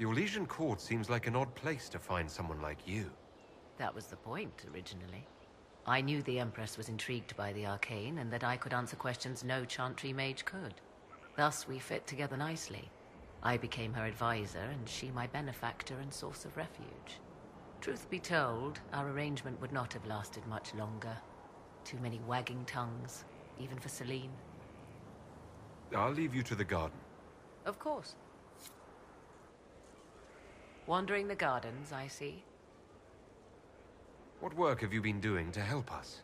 The Orlesian court seems like an odd place to find someone like you. That was the point, originally. I knew the Empress was intrigued by the arcane, and that I could answer questions no Chantry mage could. Thus, we fit together nicely. I became her advisor, and she my benefactor and source of refuge. Truth be told, our arrangement would not have lasted much longer. Too many wagging tongues, even for Celine. I'll leave you to the garden. Of course. Wandering the gardens, I see. What work have you been doing to help us?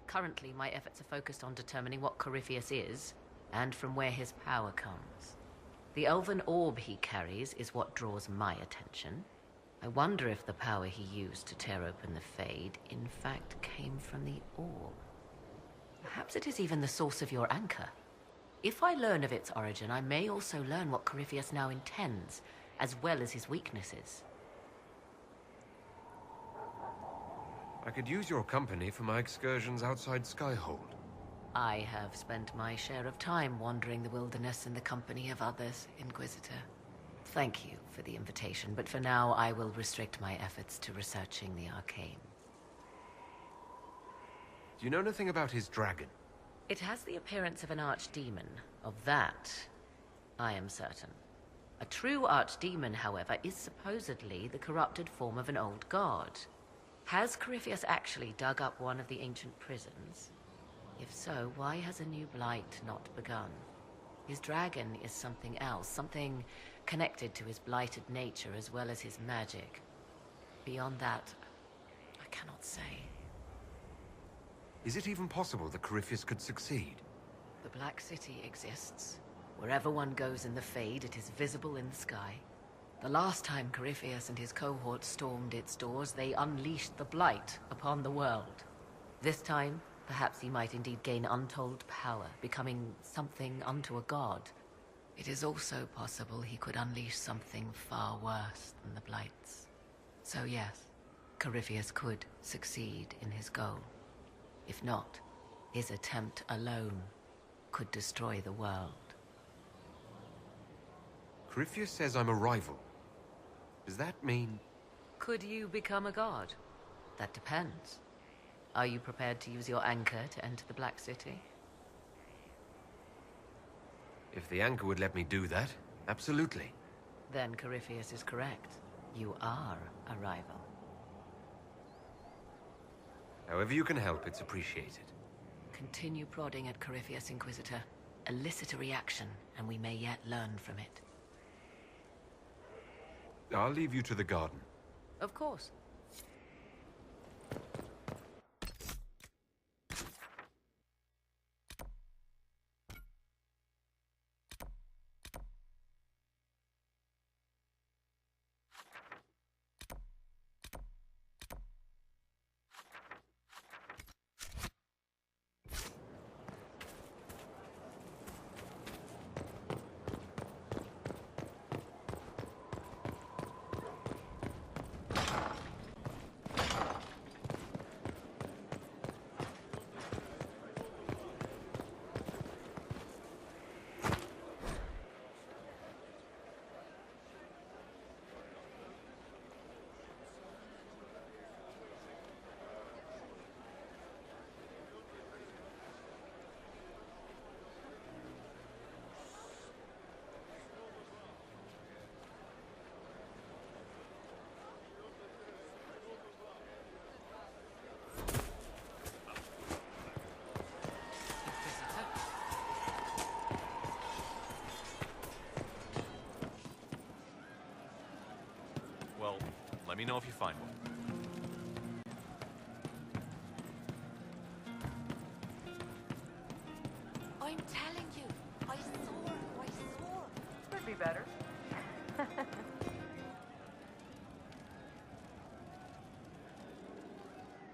Currently, my efforts are focused on determining what Corypheus is, and from where his power comes. The elven orb he carries is what draws my attention. I wonder if the power he used to tear open the Fade, in fact, came from the orb. Perhaps it is even the source of your anchor. If I learn of its origin, I may also learn what Corypheus now intends, as well as his weaknesses. I could use your company for my excursions outside Skyhold. I have spent my share of time wandering the wilderness in the company of others, Inquisitor. Thank you for the invitation, but for now I will restrict my efforts to researching the arcane. Do you know anything about his dragon? It has the appearance of an archdemon. Of that, I am certain. A true archdemon, however, is supposedly the corrupted form of an old god. Has Corypheus actually dug up one of the ancient prisons? If so, why has a new blight not begun? His dragon is something else, something connected to his blighted nature as well as his magic. Beyond that, I cannot say. Is it even possible that Corypheus could succeed? The Black City exists. Wherever one goes in the Fade, it is visible in the sky. The last time Corypheus and his cohort stormed its doors, they unleashed the Blight upon the world. This time, perhaps he might indeed gain untold power, becoming something unto a god. It is also possible he could unleash something far worse than the Blights. So yes, Corypheus could succeed in his goal. If not, his attempt alone could destroy the world. Corypheus says I'm a rival. Does that mean... Could you become a god? That depends. Are you prepared to use your anchor to enter the Black City? If the anchor would let me do that, absolutely. Then Corypheus is correct. You are a rival. However you can help, it's appreciated. Continue prodding at Corypheus, Inquisitor. Elicit a reaction, and we may yet learn from it. I'll leave you to the garden. Of course. Well, let me know if you find one. I'm telling you, I swore. Could be better.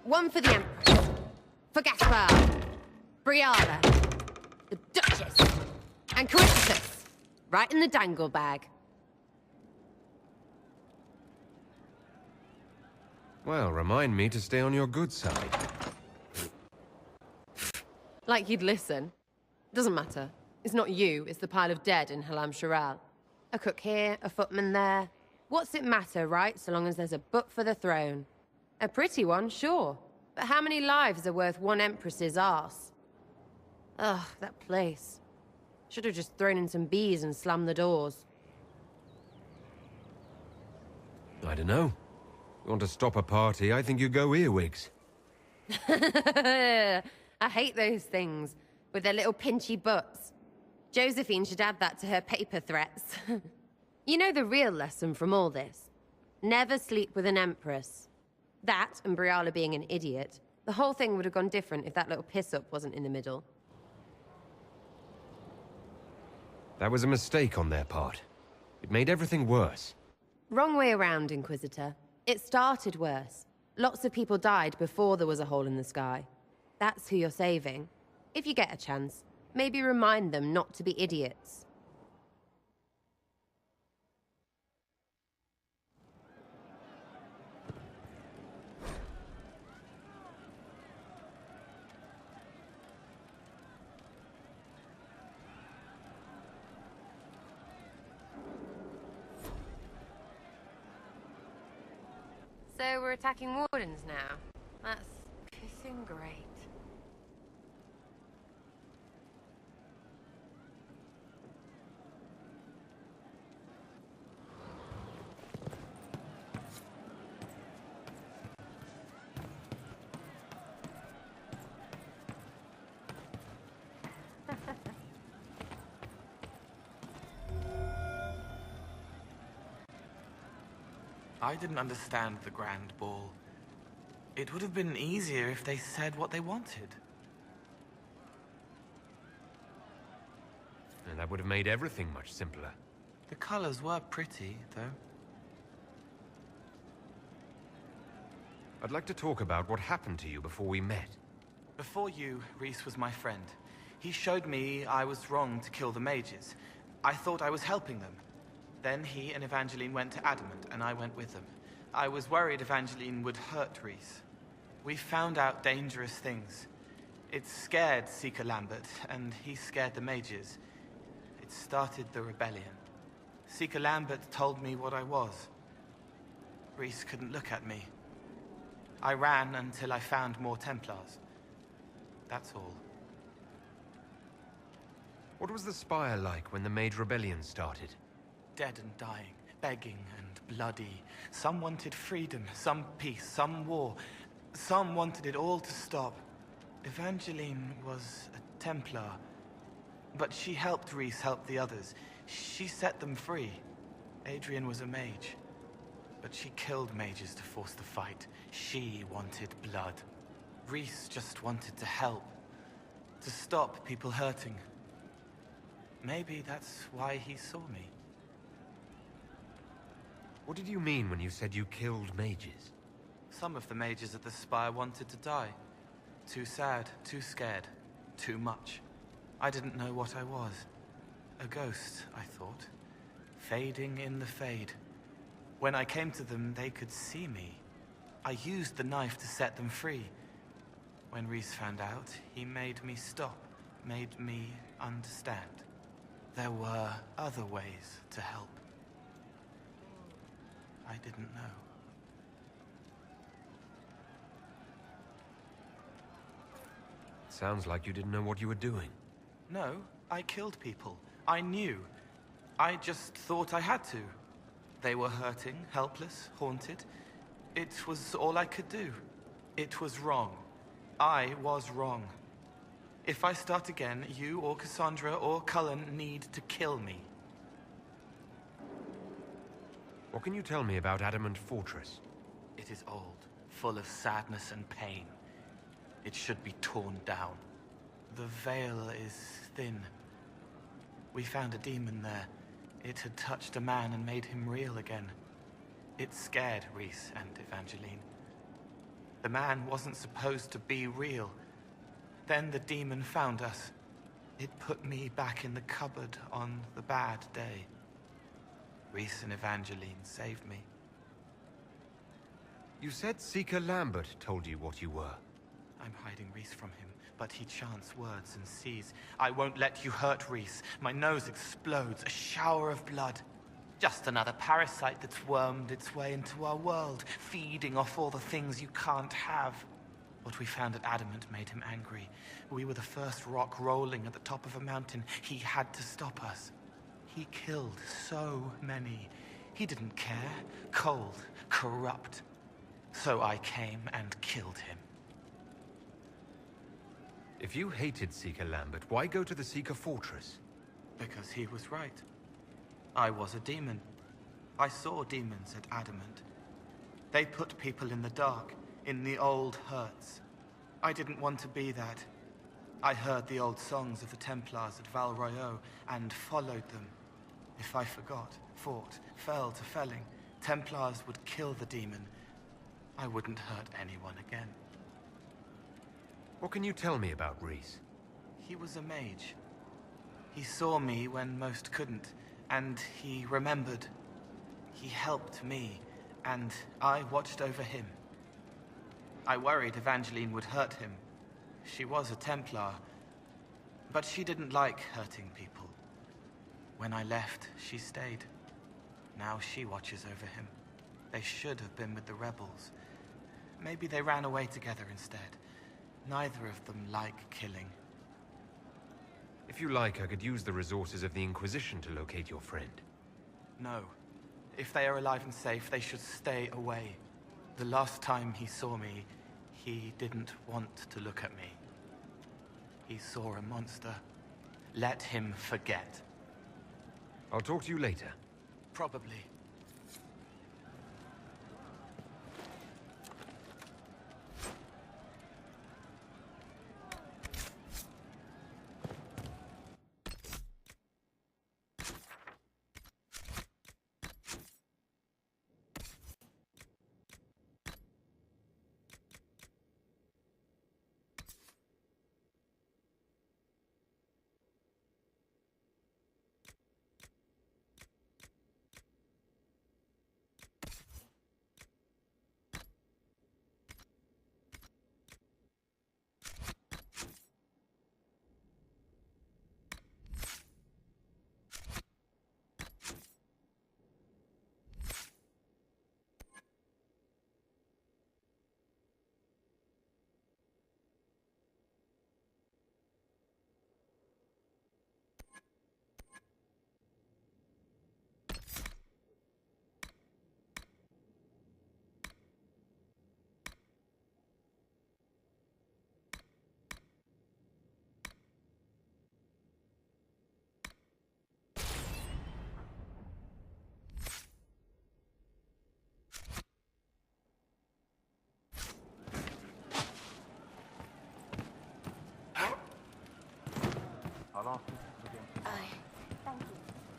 One for the Empress, for Gaspard, Briala, the Duchess, and Corypheus, right in the dangle bag. Well, remind me to stay on your good side. Like you'd listen. Doesn't matter. It's not you, it's the pile of dead in Halam Sharal. A cook here, a footman there. What's it matter, right? So long as there's a butt for the throne. A pretty one, sure. But how many lives are worth one empress's arse? Ugh, that place. Should have just thrown in some bees and slammed the doors. I don't know. You want to stop a party, I think you go earwigs. I hate those things, with their little pinchy butts. Josephine should add that to her paper threats. You know the real lesson from all this? Never sleep with an empress. That, and Briala being an idiot, the whole thing would have gone different if that little piss-up wasn't in the middle. That was a mistake on their part. It made everything worse. Wrong way around, Inquisitor. It started worse. Lots of people died before there was a hole in the sky. That's who you're saving. If you get a chance, maybe remind them not to be idiots. So we're attacking wardens now. That's pissing great. I didn't understand the Grand Ball. It would have been easier if they said what they wanted. And that would have made everything much simpler. The colors were pretty, though. I'd like to talk about what happened to you before we met. Before you, Rhys was my friend. He showed me I was wrong to kill the mages. I thought I was helping them. Then he and Evangeline went to Adamant, and I went with them. I was worried Evangeline would hurt Rhys. We found out dangerous things. It scared Seeker Lambert, and he scared the mages. It started the rebellion. Seeker Lambert told me what I was. Rhys couldn't look at me. I ran until I found more Templars. That's all. What was the Spire like when the Mage Rebellion started? Dead and dying, begging and bloody. Some wanted freedom, some peace, some war. Some wanted it all to stop. Evangeline was a Templar, but she helped Rhys help the others. She set them free. Adrian was a mage, but she killed mages to force the fight. She wanted blood. Rhys just wanted to help, to stop people hurting. Maybe that's why he saw me. What did you mean when you said you killed mages? Some of the mages at the Spire wanted to die. Too sad, too scared, too much. I didn't know what I was. A ghost, I thought. Fading in the fade. When I came to them, they could see me. I used the knife to set them free. When Rhys found out, he made me stop, made me understand. There were other ways to help. I didn't know. Sounds like you didn't know what you were doing. No, I killed people. I knew. I just thought I had to. They were hurting, helpless, haunted. It was all I could do. It was wrong. I was wrong. If I start again, you or Cassandra or Cullen need to kill me. What can you tell me about Adamant Fortress? It is old, full of sadness and pain. It should be torn down. The veil is thin. We found a demon there. It had touched a man and made him real again. It scared Rhys and Evangeline. The man wasn't supposed to be real. Then the demon found us. It put me back in the cupboard on the bad day. Rhys and Evangeline saved me. You said Seeker Lambert told you what you were. I'm hiding Rhys from him, but he chants words and sees. I won't let you hurt Rhys. My nose explodes, a shower of blood. Just another parasite that's wormed its way into our world, feeding off all the things you can't have. What we found at Adamant made him angry. We were the first rock rolling at the top of a mountain. He had to stop us. He killed so many. He didn't care. Cold, corrupt. So I came and killed him. If you hated Seeker Lambert, why go to the Seeker Fortress? Because he was right. I was a demon. I saw demons at Adamant. They put people in the dark, in the old hurts. I didn't want to be that. I heard the old songs of the Templars at Val Royeaux and followed them. If I forgot, fought, fell to felling, Templars would kill the demon. I wouldn't hurt anyone again. What can you tell me about Reese? He was a mage. He saw me when most couldn't, and he remembered. He helped me, and I watched over him. I worried Evangeline would hurt him. She was a Templar, but she didn't like hurting people. When I left, she stayed. Now she watches over him. They should have been with the rebels. Maybe they ran away together instead. Neither of them like killing. If you like, I could use the resources of the Inquisition to locate your friend. No. If they are alive and safe, they should stay away. The last time he saw me, he didn't want to look at me. He saw a monster. Let him forget. I'll talk to you later. Probably.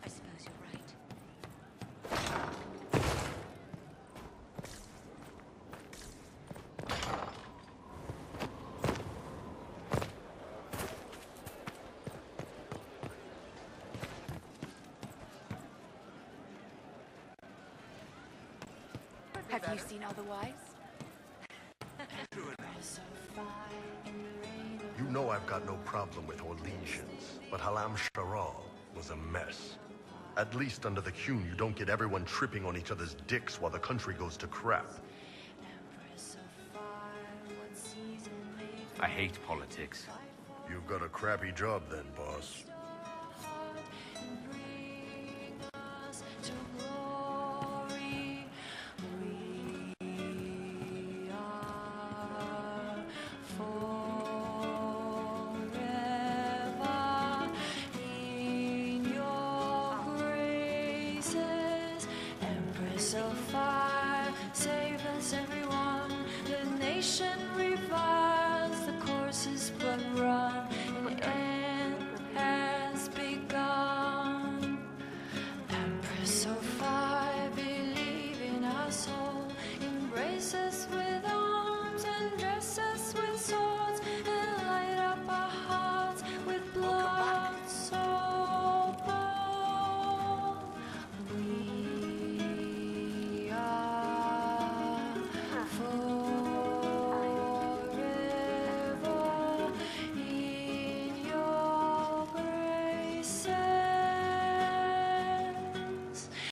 I suppose you're right. Have you seen otherwise? You know I've got no problem with Orlesians, but Halam Sharal was a mess. At least under the Qun, you don't get everyone tripping on each other's dicks while the country goes to crap. I hate politics. You've got a crappy job then, boss.